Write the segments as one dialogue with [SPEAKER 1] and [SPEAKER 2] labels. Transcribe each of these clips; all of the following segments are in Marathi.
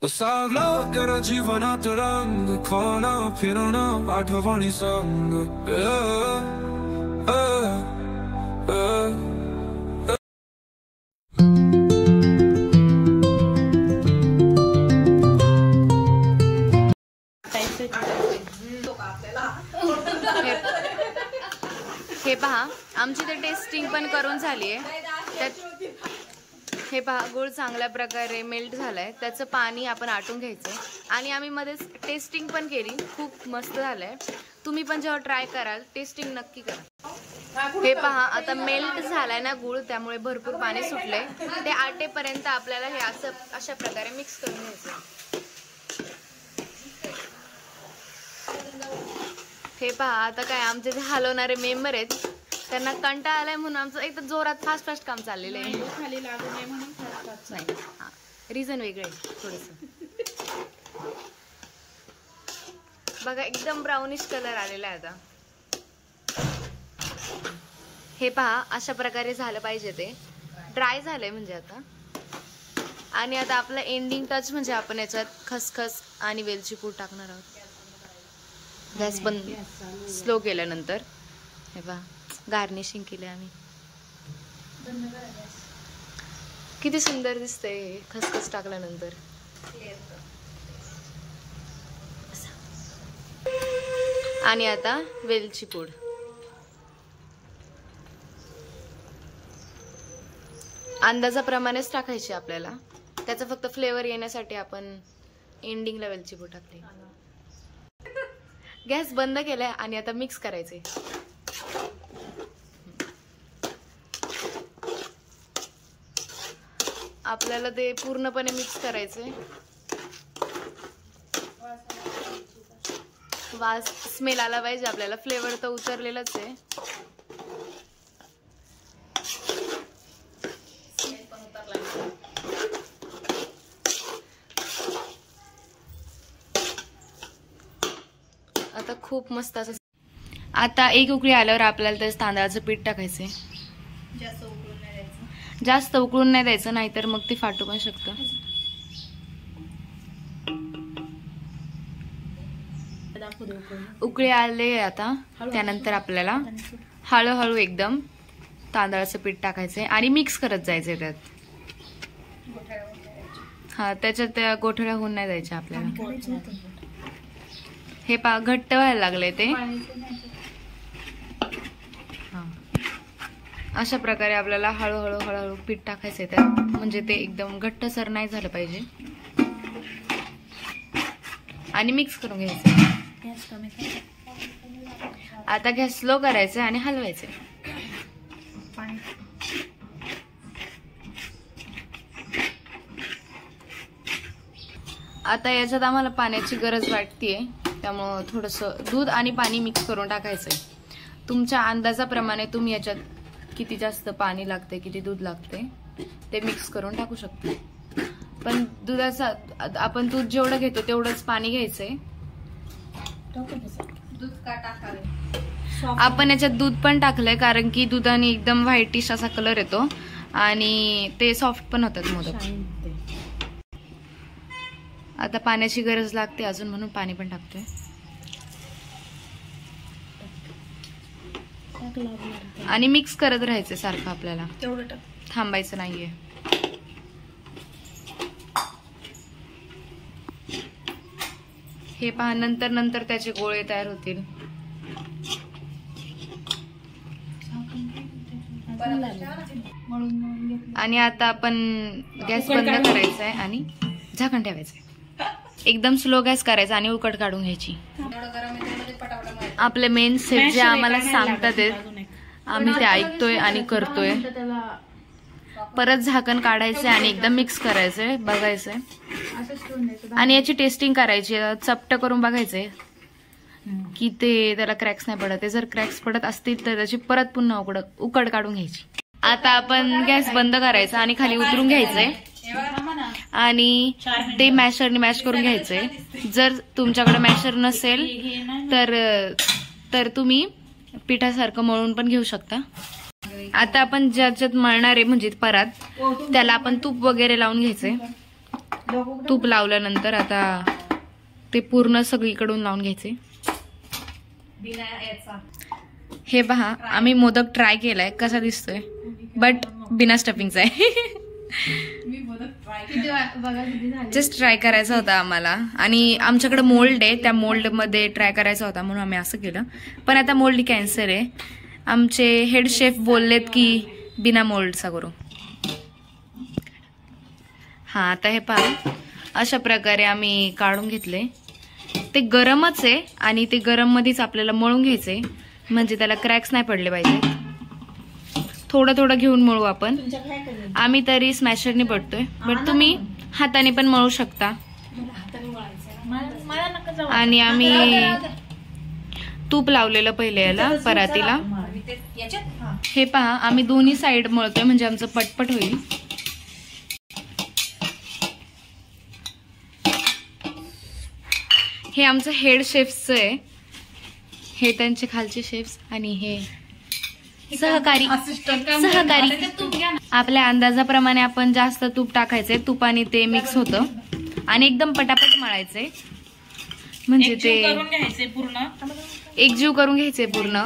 [SPEAKER 1] सागलो तेरा जीवनात रंग खाणं फिरणं आठवणी संग
[SPEAKER 2] हे पहा आमची ते टेस्टिंग पण करून झाली आहे। त्यात हे पहा गुळ चांगल्या प्रकारे मेल्ट झालाय, त्याचं पाणी आपण आटून घ्यायचं आणि आम्ही मध्येच टेस्टिंग पण केली, खूप मस्त झालंय। तुम्ही पण जेव्हा ट्राय कराल टेस्टिंग नक्की करा। हे पहा आता मेल्ट झालाय ना गुळ, त्यामुळे भरपूर पाणी सुटले। ते आटेपर्यंत आपल्याला हे असं अशा प्रकारे मिक्स करून घ्यायचं। हे पहा आता काय आमचे जे हलवणारे मेंबर आहेत त्यांना कंटाळा आलाय म्हणून आमचं एकदम जोरात फास्ट काम चाललेलं आहे।
[SPEAKER 3] खाली लागू नये म्हणून फास्ट
[SPEAKER 2] नाही, रिझन वेगळे आहे थोडंसं। बघा एकदम ब्राउनिश कलर आलेला आहे आता। हे पहा अशा प्रकारे झालं पाहिजे, ते ड्राय झालंय म्हणजे आता। आणि आता आपलं एंडिंग टच म्हणजे आपण याच्यात खसखस आणि वेलची पूड टाकणार आहोत। गॅस पण स्लो केल्यानंतर हे पहा गार्निशिंग केले आम्ही। किती सुंदर दिसतंय खसखस टाकल्यानंतर। आणि आता वेलची पूड, अंदाजाप्रमाणेच टाकायची आपल्याला, त्याचा फक्त फ्लेवर येण्यासाठी आपण एंडिंगला वेलची पूड टाकली। गॅस बंद केलाय आणि आता मिक्स करायचे। आपल्याला ते पूर्णपणे मिक्स करायचे। वास स्मेल आला पाहिजे आपल्याला, फ्लेवर तर उतरलेलाच आहे। आता खूप मस्त असं। आता एक उकळी आल्यावर आपल्याला त्याच तांदळाचं पीठ टाकायचंय। जास्त उकळून नाही द्यायचं, नाहीतर मग ते फाटू पण शकतं। उकळी आले आता, त्यानंतर आपल्याला हळूहळू एकदम तांदळाचं पीठ टाकायचंय आणि मिक्स करत जायचंय त्यात। हा, त्याच्यात त्या गोठळ्या होऊन नाही द्यायच्या आपल्याला। हे पहा घट्ट व्हायला लागले ते। अशा प्रकारे आपल्याला हळूहळू हळूहळू पीठ टाकायचंय त्यात, म्हणजे ते एकदम घट्टसर नाही झालं पाहिजे। आणि मिक्स करून घ्यायचं। आता गॅस स्लो करायचा आणि हलवायचे। आता याच्यात आम्हाला पाण्याची गरज वाटतेय, त्यामुळं थोडंसं दूध आणि पाणी मिक्स करून टाकायचंय। तुमच्या अंदाजाप्रमाणे तुम्ही याच्यात किती जास्त पाणी लागते, किती दूध लागते ते मिक्स करून टाकू शकता। पण दुधाचा आपण दूध जेवढं घेतो तेवढंच पाणी घ्यायचंय।
[SPEAKER 3] दूध का टाकावे?
[SPEAKER 2] आपण याच्यात दूध पण टाकलंय, कारण की दुधाने एकदम व्हाईटिश असा कलर येतो आणि ते सॉफ्ट पण होतात मोदक। आता पाण्याची गरज लागते अजून, म्हणून पाणी पण टाकतोय। आणि मिक्स करत राहायचं सारखं, आपल्याला थांबायचं नाहीये। हे पहा नंतर त्याचे गोळे तयार होतील। आणि आता आपण गॅस बंद करायचा आहे आणि झाकण ठेवायचंय। एकदम स्लो गॅस करायचा आणि उकड काढून घ्यायची। आपले मेन सेफ जे आम्हाला सांगतात आम्ही ते ऐकतोय आणि करतोय। परत झाकण काढायचंय आणि एकदम मिक्स करायचंय, बघायचंय आणि याची टेस्टिंग करायची। चपट करून बघायचंय की ते त्याला क्रॅक्स नाही पडत। जर क्रॅक्स पडत असतील तर त्याची परत पुन्हा उकड काढून घ्यायची। आता आपण गॅस बंद करायचा आणि खाली उतरून घ्यायचंय आणि ते मॅशरने मॅश करून घ्यायचंय। जर तुमच्याकडे मॅशर नसेल तर तुम्ही पिठासारखं मळून पण घेऊ शकता। आता आपण ज्याच्यात मळणार आहे म्हणजे परात, त्याला आपण तूप वगैरे लावून घ्यायचंय तूप लावल्यानंतर आता ते पूर्ण सगळीकडून लावून घ्यायचे. हे पहा, आम्ही मोदक ट्राय केलाय, कसा दिसतोय, बट बिना स्टफिंगचा आहे. जस्ट ट्राय करायचा होता आम्हाला, आणि आमच्याकडे मोल्ड आहे, त्या मोल्ड मध्ये ट्राय करायचा होता म्हणून आम्ही असं केलं. पण आता मोल्ड कॅन्सर आहे. आमचे हेड शेफ बोललेत की बिना मोल्डचा करू. हा, आता हे पहा, अशा प्रकारे आम्ही काढून घेतले. ते गरमच आहे आणि ते गरम मध्येच आपल्याला मळून घ्यायचंय, म्हणजे त्याला क्रॅक्स नाही पडले पाहिजे. थोडं थोडं घेऊन मळू आपण. आम्ही तरी स्मॅशरने पडतोय, बट तुम्ही हाताने पण मळू शकता. आणि आम्ही तूप लावलेलं पहिले याला परातीला. हे पहा, आम्ही दोन्ही साइड मळतोय म्हणजे आमचं पटपट होईल. हे आमचं हेड शेफ्सचं आहे, हे त्यांचे खालचे शेफ्स, आणि हे सहकारी. आपल्या अंदाजाप्रमाणे आपण जास्त तूप टाकायचंय, तुपाने ते मिक्स होतं आणि एकदम पटापट मळायचंय, म्हणजे ते
[SPEAKER 3] पूर्ण
[SPEAKER 2] एकजीव करून घ्यायचंय पूर्ण.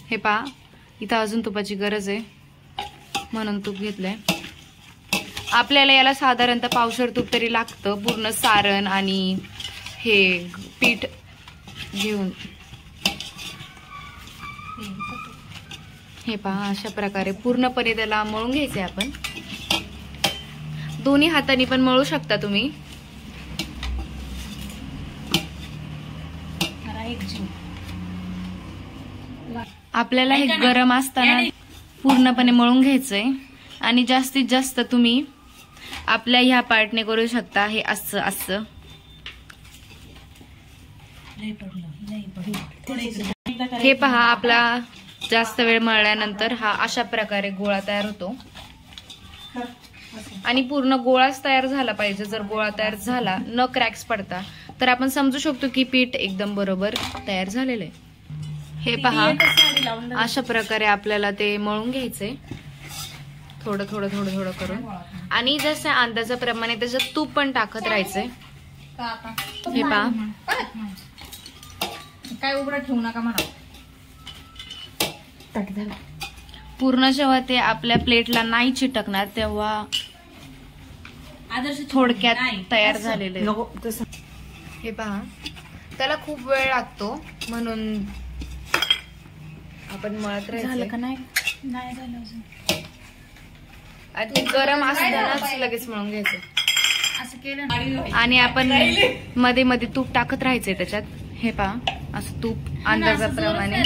[SPEAKER 2] हे पहा, इथं अजून तुपाची गरज आहे म्हणून तूप घेतलंय. आपल्याला याला साधारणतः पावशेर तूप तरी लागतं, पूर्ण सारण आणि हे पीठ घेऊन. हे पहा, अशा प्रकारे पूर्णपणे त्याला मळून घ्यायचंय आपण. दोन्ही हाताने पण मळू शकता तुम्ही. आपल्याला हे गरम असताना पूर्णपणे मळून घ्यायचंय, आणि जास्तीत जास्त तुम्ही आपल्या ह्या पार्टने करू शकता. हे असं असं हे पहा, आपला जास्त वेळ मळल्यानंतर हा अशा प्रकारे गोळा तयार होतो, आणि पूर्ण गोळाच तयार झाला पाहिजे. जर गोळा तयार झाला, न क्रॅक्स पडता, तर आपण समजू शकतो की पीठ एकदम बरोबर तयार झालेलं आहे. हे पहा, अशा प्रकारे आपल्याला ते मळून घ्यायचंय, थोडं थोडं थोडं थोडं करून, आणि जसं अंदाजाप्रमाणे त्याच्यात तूप पण टाकत राहायचंय. हे पहा,
[SPEAKER 3] काय उघडं ठेवू नका म्हणा.
[SPEAKER 2] पूर्ण जेव्हा ते आपल्या प्लेटला नाही चिटकणार तेव्हा थोडक्यात तयार झालेले. हे पहा, त्याला खूप वेळ लागतो म्हणून आपण मळत राहायचं.
[SPEAKER 3] का नाही झालं अजून.
[SPEAKER 2] आणि गरम असतानाच लगेच मळून घ्यायचं
[SPEAKER 3] असं केलं,
[SPEAKER 2] आणि आपण मध्ये मध्ये तूप टाकत राहायचंय त्याच्यात. हे पहा, असं तूप अंदाजाप्रमाणे.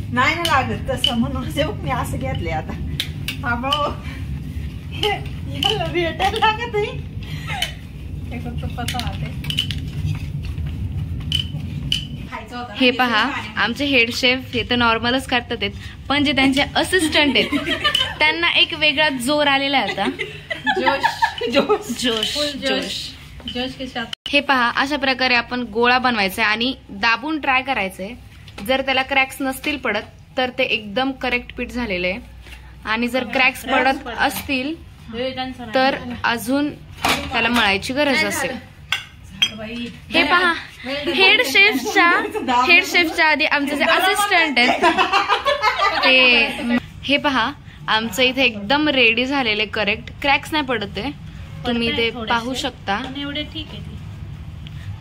[SPEAKER 4] नाही ना लागत तसं, म्हणून मी असं घेतले. आता भेटायला लागत
[SPEAKER 2] हे पहा, आमचे हेड शेफ हे तर नॉर्मलच करतात, पण जे त्यांचे असिस्टंट आहेत त्यांना एक वेगळा जोर आलेला आहे आता. जोश
[SPEAKER 3] जोश के साथ.
[SPEAKER 2] हे पहा, अशा प्रकारे आपण गोळा बनवायचा आणि दाबून ट्राय करायचंय. जर त्याला क्रॅक्स नसतील पडत तर ते एकदम करेक्ट पीठ झालेलं आहे, आणि जर क्रॅक्स पडत असतील तर अजून त्याला मळायची गरज असेल. हे पहा, हेड शेफच्या आधी आमचे जे असिस्टंट आहेत ते. हे पहा, आमचं इथे एकदम रेडी झालेले, करेक्ट क्रॅक्स नाही पडत आहे, तुम्ही ते पाहू शकता.
[SPEAKER 3] एवढे ठीक आहे,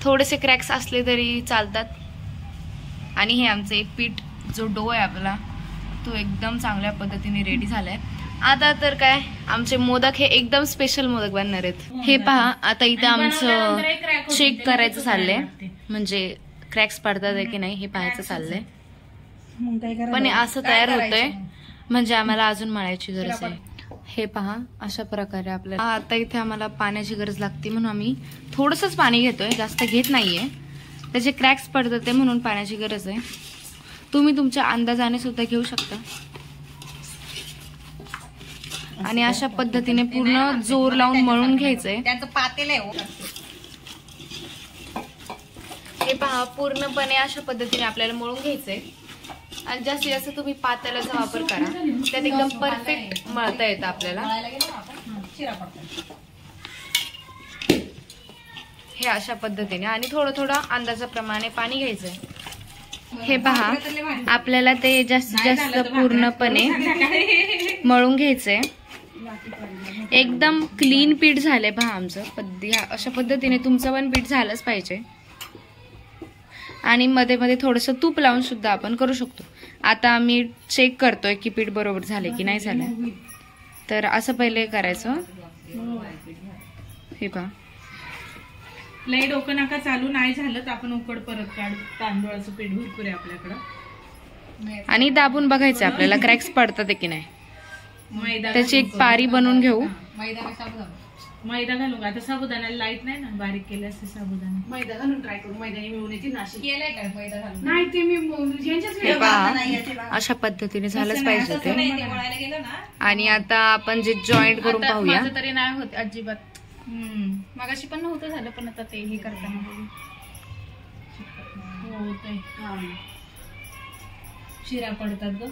[SPEAKER 2] थोडेसे क्रॅक्स असले तरी चालतात. आणि हे आमचं एक पीठ जो डो आहे आपला, तो एकदम चांगल्या पद्धतीने रेडी झालाय. आता तर काय, आमचे मोदक हे एकदम स्पेशल मोदक बनणार आहेत. हे पहा, आता इथे आमचं चेक करायचं चाललंय, म्हणजे क्रॅक्स पडतात की नाही हे पाहायचं चाललंय. पण असं तयार होतंय म्हणजे आम्हाला अजून मळायची गरज आहे. हे पहा, अशा प्रकारे आपल्याला आता इथे आम्हाला पाण्याची गरज लागते म्हणून आम्ही थोडंसंच पाणी घेतोय, जास्त घेत नाहीये. त्याचे क्रॅक्स पडतात ते म्हणून पाण्याची गरज आहे. तुम्ही तुमच्या अंदाजाने सुद्धा घेऊ शकता. आणि अशा पद्धतीने पूर्ण जोर लावून मळून घ्यायचंय.
[SPEAKER 3] त्याचं पातेल आहे.
[SPEAKER 2] हे पहा, पूर्णपणे अशा पद्धतीने आपल्याला मळून घ्यायचंय. आणि जास्तीत जास्त तुम्ही पातेल्याचा वापर करा, त्यात एकदम परफेक्ट मळता येतं आपल्याला. हे अशा पद्धतीने आणि थोडं थोडं अंदाजाप्रमाणे पाणी घ्यायचंय. हे पहा आपल्याला ते जास्तीत जास्त पूर्णपणे मळून घ्यायचंय. एकदम क्लीन पीठ झालंय पहा आमचं. अशा पद्धतीने तुमचं पण पीठ झालंच पाहिजे. आणि मध्ये मध्ये थोडंसं तूप लावून सुद्धा आपण करू शकतो. आता आम्ही चेक करतोय की पीठ बरोबर झालंय की नाही झालंय. तर असं पहिले करायचं. हे पहा
[SPEAKER 3] लई डोकं नका चालू, नाही झालं तर आपण उकड परत काढू. तांदूळाचं पीठ भरपूर आहे आपल्याकडं
[SPEAKER 2] आणि दाबून बघायचं आपल्याला क्रॅक्स पडतात की नाही. त्याची एक पारी बनवून घेऊ.
[SPEAKER 3] मैदा घालू का? आता साबुदाण्याला लाईट नाही ना, बारीक केले असते साबुदाणा. मैदा घालून ट्राय करू. मैदाने मिळून येते नाशिक केलंय काय मैदा घालून? नाही ते मी
[SPEAKER 2] हे पहा अशा पद्धतीने झालंच पाहिजे ते. आणि आता आपण जे जॉईंट करून पाहूया.
[SPEAKER 3] माझं तरी नाही होत अजिबात. मगाशी पण नव्हतं झालं, पण आता ते हे करताना होतंय. शिरा पडतात ग.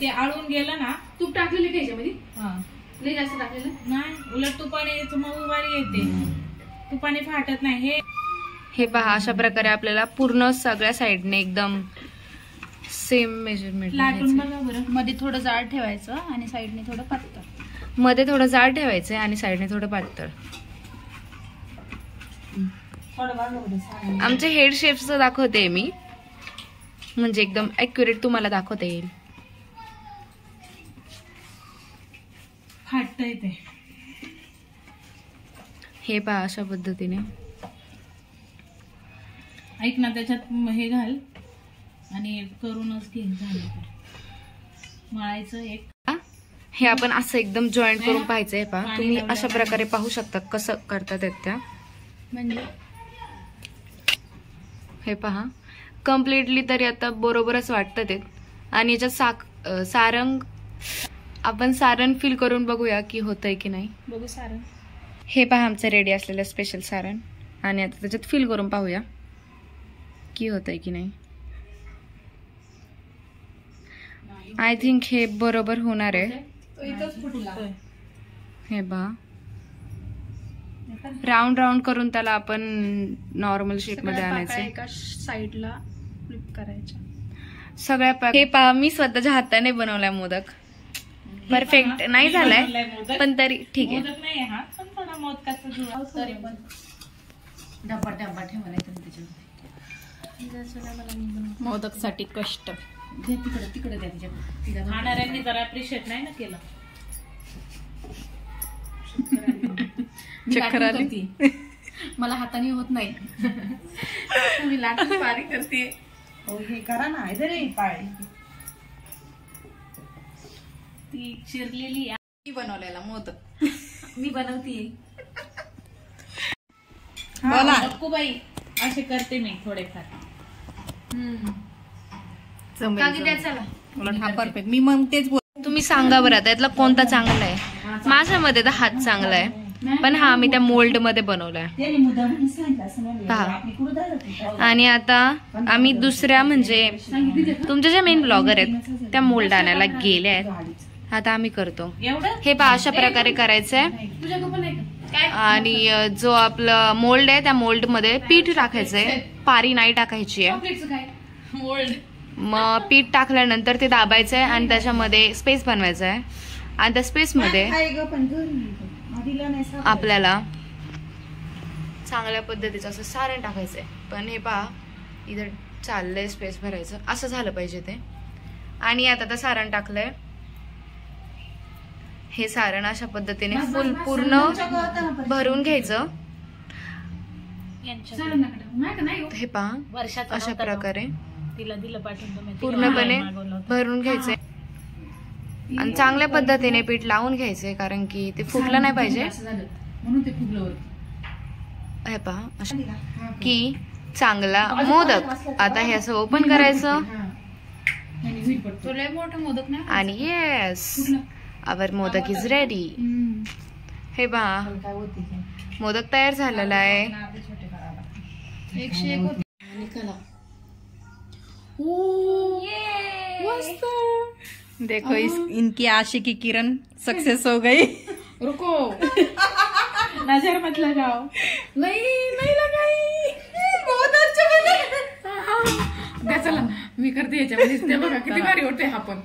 [SPEAKER 3] ते आळून गेलं ना. तूप टाकलेलं का याच्यामध्ये? हा लई जास्त टाकलेलं नाही, उलट तुपाने मऊ वारी येते. तुपाने फाटत नाही.
[SPEAKER 2] हे पहा अशा प्रकारे आपल्याला पूर्ण सगळ्या साईडने एकदम सेम मेजरमेंट
[SPEAKER 3] लाटून बघा बरं. मध्ये थोडं जाड ठेवायचं आणि साईडने थोडं पातळ.
[SPEAKER 2] मध्ये थोडं जाड ठेवायचंय आणि साईडने थोडं पातळ. आमचे हेड शेप्सचं दाखवते मी, म्हणजे एकदम ऍक्युरेट तुम्हाला दाखवता येईल.
[SPEAKER 3] फाटतंय ते.
[SPEAKER 2] हे पहा अशा पद्धतीने.
[SPEAKER 3] ऐक ना, त्याच्यात हे घाल आणि करूनच घे. झालं मळायचं एक.
[SPEAKER 2] हे आपण असं एकदम जॉईंट करून पाहायचंय. पहा तुम्ही अशा प्रकारे पाहू शकता कसं करतात त्या. म्हणजे हे पहा कम्प्लिटली तरी आता बरोबरच वाटतं ते. आणि याच्यात सारंग आपण सारण फिल करून बघूया की होतंय की नाही.
[SPEAKER 3] बघू सारण.
[SPEAKER 2] हे पहा आमचं रेडी असलेलं स्पेशल सारण. आणि आता त्याच्यात फिल करून पाहूया की होतंय की नाही. आय थिंक हे बरोबर होणार आहे. हे पहा राऊंड राऊंड करून त्याला आपण नॉर्मल शेप मध्ये आणायचं.
[SPEAKER 3] एका साईडला फ्लिप करायचं
[SPEAKER 2] सगळ्या. हे पहा मी स्वतःच्या हाताने बनवलाय मोदक. परफेक्ट नाही झालाय पण तरी ठीक आहे.
[SPEAKER 3] मोदक साठी कष्ट तिकडे खाणाऱ्यांनी जरा अप्रिशिएट नाही ना केलं. चक्कर आली. मला हाताने होत नाही. मी लाटून बारीक करते.
[SPEAKER 4] हे करा ना रे पाळी.
[SPEAKER 3] ती चिरलेली मी बनवलेला मोदक मी बनवते.
[SPEAKER 4] बोला
[SPEAKER 3] बाई असे करते मी थोडेफार.
[SPEAKER 4] हा परफेक्ट. मी मग तेच
[SPEAKER 2] तुम्ही सांगा बरं आता यातला कोणता चांगला आहे. माझ्या मध्ये तर हात चांगला आहे, पण हा मी त्या मोल्ड मध्ये बनवलाय. पहा. आणि आता आम्ही दुसऱ्या म्हणजे तुमच्या ज्या मेन ब्लॉगर आहेत त्या मोल्ड आणायला गेल्या आहेत. आता आम्ही करतो. हे पहा अशा प्रकारे करायचंय. आणि जो आपलं मोल्ड आहे त्या मोल्ड मध्ये पीठ टाकायचंय. पारी नाही टाकायची आहे. मग पीठ टाकल्यानंतर ते दाबायचंय आणि त्याच्यामध्ये स्पेस बनवायचा आहे. आणि त्या स्पेस मध्ये आपल्याला चांगल्या पद्धतीचं असं सारण टाकायचंय. पण हे पहा इथं चाललंय स्पेस भरायचं. असं झालं पाहिजे ते. आणि आता तर सारण टाकलंय. हे सारण अशा पद्धतीने फुल पूर्ण भरून घ्यायचं. हे पहा अशा प्रकारे पूर्णपणे भरून घ्यायचंय. आणि चांगल्या पद्धतीने पीठ लावून घ्यायचंय, कारण की ते फुटलं नाही पाहिजे. हे पहा की चांगला मोदक. आता हे असं ओपन करायचं आणि yes our modak is ready. हे पहा मोदक तयार झालेला आहे.
[SPEAKER 4] देखो इनकी आशिकी किरण सक्सेस हो गई.
[SPEAKER 3] रुको नजर मत लगाओ. नहीं मी करते याच्यामध्ये ते बघा किती भारी होते. हा पण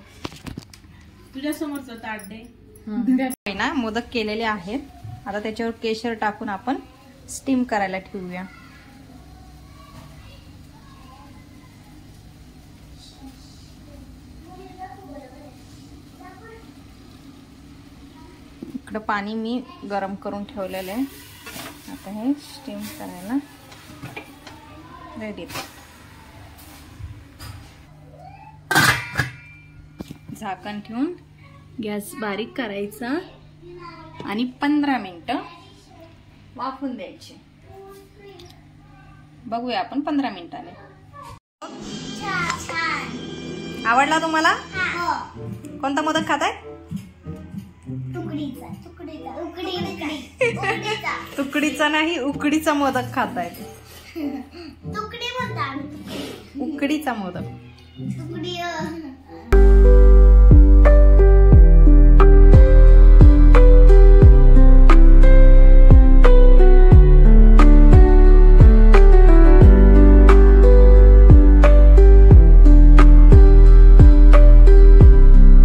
[SPEAKER 3] तुझ्या समोरचं ताट दे
[SPEAKER 2] ना. मोदक केलेले आहेत. आता त्याच्यावर केशर टाकून आपण स्टीम करायला ठेवूया. इकडं पाणी मी गरम करून ठेवलेलं आहे. आता हे स्टीम करायला रेडी. झाकण ठेवून गॅस बारीक करायचा आणि 15 मिनिटं वाफून द्यायचे. बघूया आपण 15 मिनिटाने. आवडला तुम्हाला? कोणता मोदक खाताय? तुकडीचा नाही, उकडीचा मोदक खाताय. उकडीचा मोदक.